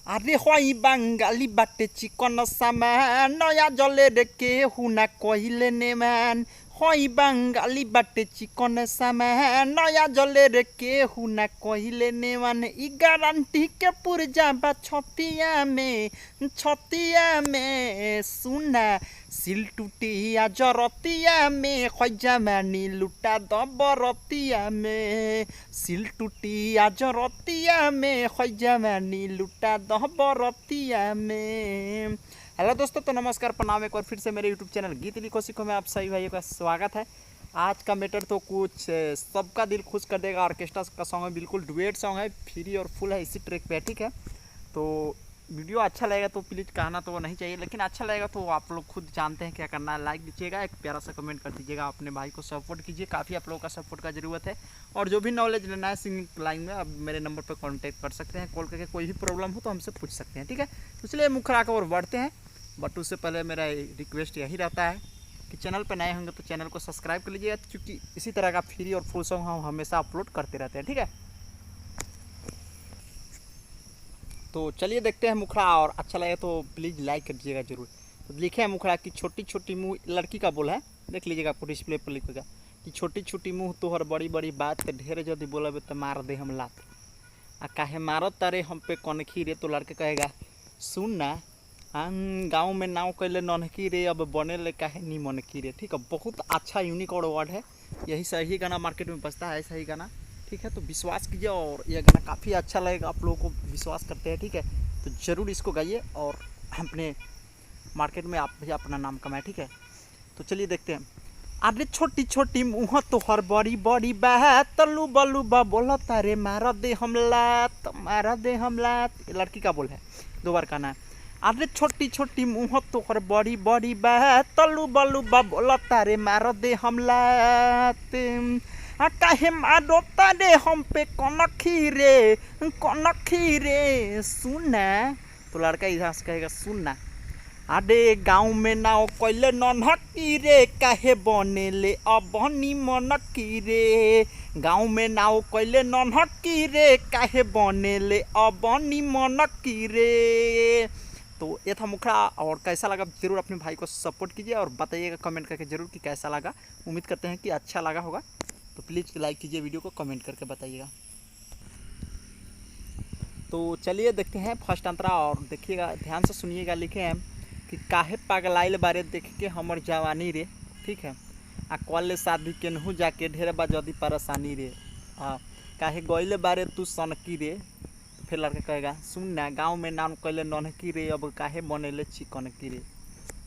अरे हई बंगाली बाटे चिकन सामान नया जले रे केहू ना कहिले ने मान। हई बंगाली बाटे चिकन सामान नया जले रे केहू ना कहिले ने मान। ई गारंटी के पुर्जा बा छतिया में सुना सिल टूटिया जरतिया में खैजामानी लुटा दबरतिया में सिल टूटिया जरतिया में खैजामानी लुटा दबरतिया में। हेलो दोस्तों, तो नमस्कार, प्रणाम। एक बार फिर से मेरे यूट्यूब चैनल गीत लिखो सीखो में आप सभी भाइयों का स्वागत है। आज का मैटर तो कुछ सबका दिल खुश कर देगा। ऑर्केस्ट्रा का सॉन्ग है, बिल्कुल डुएट सॉन्ग है, फ्री और फुल है इसी ट्रैक पे, ठीक है। तो वीडियो अच्छा लगेगा तो प्लीज़ कहना तो नहीं चाहिए, लेकिन अच्छा लगेगा तो आप लोग खुद जानते हैं क्या करना है। लाइक दीजिएगा, एक प्यारा सा कमेंट कर दीजिएगा, अपने भाई को सपोर्ट कीजिए। काफ़ी आप लोगों का सपोर्ट का ज़रूरत है। और जो भी नॉलेज लेना है सिंगिंग लाइन में, अब मेरे नंबर पर कॉन्टैक्ट कर सकते हैं। कॉल करके कोई भी प्रॉब्लम हो तो हमसे पूछ सकते हैं, ठीक है। तो इसलिए मुखरा की ओर बढ़ते हैं, बट उससे पहले मेरा रिक्वेस्ट यही रहता है कि चैनल पर नए होंगे तो चैनल को सब्सक्राइब कर लीजिएगा, क्योंकि इसी तरह का फ्री और फुल सॉन्ग हम हमेशा अपलोड करते रहते हैं, ठीक है। तो चलिए देखते हैं मुखड़ा, और अच्छा लगे तो प्लीज़ लाइक कर दीजिएगा जरूर। तो लिखे हैं मुखड़ा की छोटी छोटी मुँह, लड़की का बोल है, देख लीजिएगा, आपको डिस्प्ले पर लिखेगा कि छोटी छोटी मुँह तोहर बड़ी बड़ी बात, ढेर यदि बोलब तो मार दे हम लात। आ काहे मारत तारे हम पे कनखी रे, तो लड़के कहेगा सुन ना, गाँव में नाव कैले ननकी रे, अब बने ले काहे नी मनकी रे, ठीक है। बहुत अच्छा यूनिक और वर्ड है, यही सही गाना मार्केट में बजता है, सही गाना, ठीक है। तो विश्वास कीजिए, और यह गाना काफ़ी अच्छा लगेगा, आप लोगों को विश्वास करते हैं, ठीक है। तो ज़रूर इसको गाइए और अपने मार्केट में आप भी अपना नाम कमाए, ठीक है। तो चलिए देखते हैं। अरे छोटी छोटी मुँह तोहर बड़ी बड़ी बात, तल्लू बल्लू बा बोला तारे मारा दे हमला। लड़की का बोल है, दो बार कहना है। अरे छोटी छोटी मुँह तोहर बड़ी बड़ी बात, तल्लू बल्लू बा बोला तारे मारा दे हमला। काहे मारो तारे हम पे कनखी रे सुना। तो लड़का इधर से कहेगा सुनना। अरे गाँव में नाव कैले ननकी रे, काहे बने ले अब मनकी रे। गाँव में नाव कैले ननकी रे, काहे बने ले अब मनकी रे। तो ये था मुखड़ा, और कैसा लगा ज़रूर अपने भाई को सपोर्ट कीजिए और बताइएगा कमेंट करके ज़रूर कि कैसा लगा। उम्मीद करते हैं कि अच्छा लगा होगा, तो प्लीज़ लाइक कीजिए वीडियो को, कमेंट करके बताइएगा। तो चलिए देखते हैं फर्स्ट अंतरा, और देखिएगा, ध्यान से सुनिएगा। लिखे हैं कि काहे पागलाइल बारे देख के हमर जवानी रे, ठीक है। आ कल शादी केनहू जाके ढेर बाजदी परेशानी रे। काहे गइले बारे तू सनकी रे। तो फिर लड़का कहेगा सुन ना, गाँव में नाम कैले ननकी रे, अब काहे बनेले चिकनकी रे,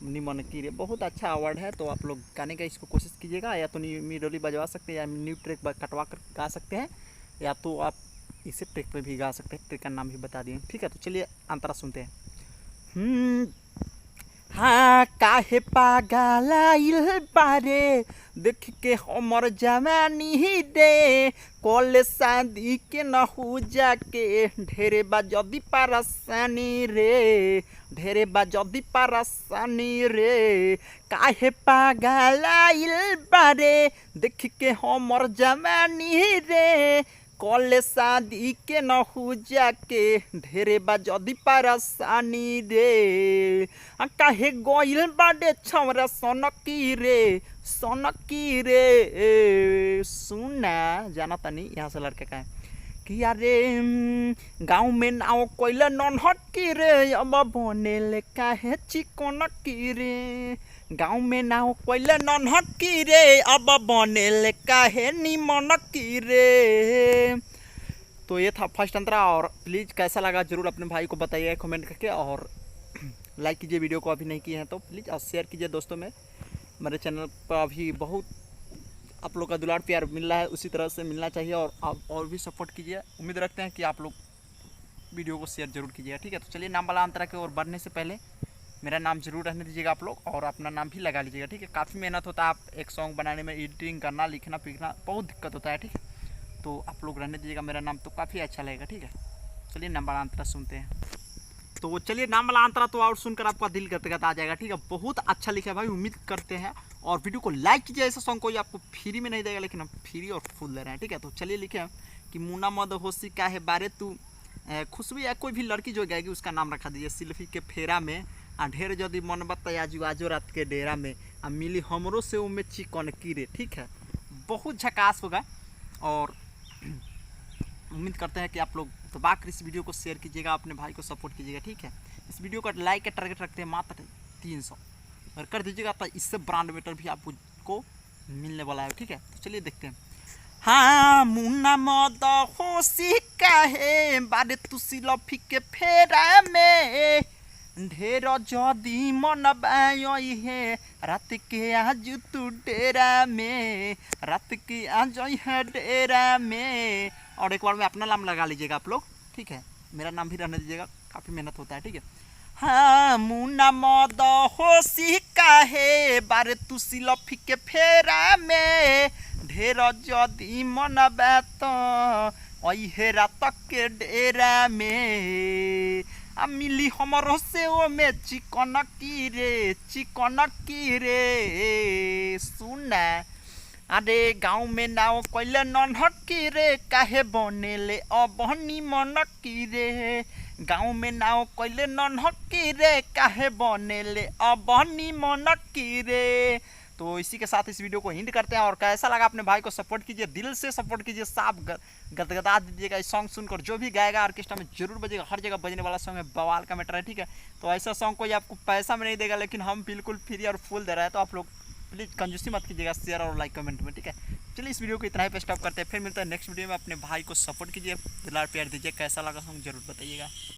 निमनकी रे। बहुत अच्छा अवार्ड है, तो आप लोग गाने का इसको कोशिश कीजिएगा, या तो मिडोली बजवा सकते हैं, या न्यू ट्रैक कटवा कर गा सकते हैं, या तो आप इसे ट्रैक पे भी गा सकते हैं। ट्रैक का नाम भी बता दिए, ठीक है। तो चलिए अंतरा सुनते हैं। हाँ काहे पागलाइल बारे देख के हमर जवानी रे, कल शादी के न हो जाके ढेरे बाजदी परेशानी रे। काहे पागलाइल बारे देख के हमर जवानी रे, कल शादी के न हो जाके ढेरे बाजदी परेशानी रे। काहे गइल बाडे छौरा सनकी रे सुना। जाना तनी यहाँ से लड़के का है कि अरे गाँव में नाव कोइला ननहकी रे, अब बनेले काहे चिकनकी रे। गाँव में नाव कोइला ननहकी रे, अब बनेले काहे निमनकी रे। तो ये था फर्स्ट अंतरा, और प्लीज़ कैसा लगा जरूर अपने भाई को बताइए कमेंट करके, और लाइक कीजिए वीडियो को, अभी नहीं किए हैं तो प्लीज़, और शेयर कीजिए दोस्तों में। मेरे चैनल पर अभी बहुत आप लोग का दुलार प्यार मिल रहा है, उसी तरह से मिलना चाहिए, और आप और भी सपोर्ट कीजिए। उम्मीद रखते हैं कि आप लोग वीडियो को शेयर जरूर कीजिएगा, ठीक है। तो चलिए नाम वाला अंतरा की ओर बढ़ने से पहले मेरा नाम जरूर रहने दीजिएगा आप लोग, और अपना नाम भी लगा लीजिएगा, ठीक है। काफ़ी मेहनत होता है, आप एक सॉन्ग बनाने में एडिटिंग करना, लिखना पिखना बहुत दिक्कत होता है, ठीक है। तो आप लोग रहने दीजिएगा मेरा नाम, तो काफ़ी अच्छा लगेगा, ठीक है। चलिए नाम वाला अंतरा सुनते हैं। तो चलिए नाम वाला अंतरा तो और सुनकर आपका दिल गदगद आ जाएगा, ठीक है। बहुत अच्छा लिखा है भाई, उम्मीद करते हैं। और वीडियो को लाइक कीजिए, ऐसा सॉन्ग कोई आपको फ्री में नहीं देगा, लेकिन हम फ्री और फुल दे रहे हैं, ठीक है। तो चलिए लिखे हैं कि मुना मद होशी काहे बारे तू खुशबू या कोई भी लड़की जो गाएगी उसका नाम रखा दीजिए सिल्फी के फेरा में। आ ढेर जदि मन बता आजो रात के डेरा में आ मिली हमरो से उमे चिकन कीरे। ठीक है, बहुत झकास होगा और उम्मीद करते हैं कि आप लोग दबा कर इस वीडियो को शेयर कीजिएगा, अपने भाई को सपोर्ट कीजिएगा। ठीक है, इस वीडियो का लाइक का टारगेट रखते हैं मात्र 300 और कर दीजिएगा तो इससे ब्रांड मीटर भी आपको मिलने वाला है। ठीक है, तो चलिए देखते हैं। हाँ मुन्ना मद होशी काहे बारे तुसी लफी के फेरा में ढेर जदी मन बाई है रात के आज तू डेरा में, रात के आज है डेरा में। और एक बार में अपना नाम लगा लीजिएगा आप लोग। ठीक है, मेरा नाम भी रहने दीजिएगा, काफ़ी मेहनत होता है। ठीक है, हाँ मुन्ना मद होशी काहे बारे तुसी लफी के फेरा में ढेर जदी मन बात अहे रात के डेरा में आ मिली हमरो से ओ में चिकन की रे सुना। अरे गाँव में नाव कैले नन्हट की रे काहे बनेले अबहनी मन की रे, गाँव में नाव कैले नन्हट की रे काहे बनेले अबहनी मन की रे। तो इसी के साथ इस वीडियो को हिंट करते हैं और कैसा लगा अपने भाई को सपोर्ट कीजिए, दिल से सपोर्ट कीजिए, साफ गदगदा दीजिएगा। इस सॉन्ग सुनकर जो भी गाएगा ऑर्केस्ट्रा में जरूर बजेगा, हर जगह बजने वाला सॉन्ग है, बवाल का मैटर है। ठीक है, तो ऐसा सॉन्ग कोई आपको पैसा में नहीं देगा लेकिन हम बिल्कुल फ्री और फुल दे रहे हैं, तो आप लोग प्लीज़ कंजूसी मत कीजिएगा शेयर और लाइक कमेंट में। ठीक है, चलिए इस वीडियो को इतना ही पे स्टॉप करते हैं, फिर मिलता है नेक्स्ट वीडियो में। अपने भाई को सपोर्ट कीजिए, दिलार प्यार दीजिए, कैसा लगा सॉन्ग जरूर बताइएगा।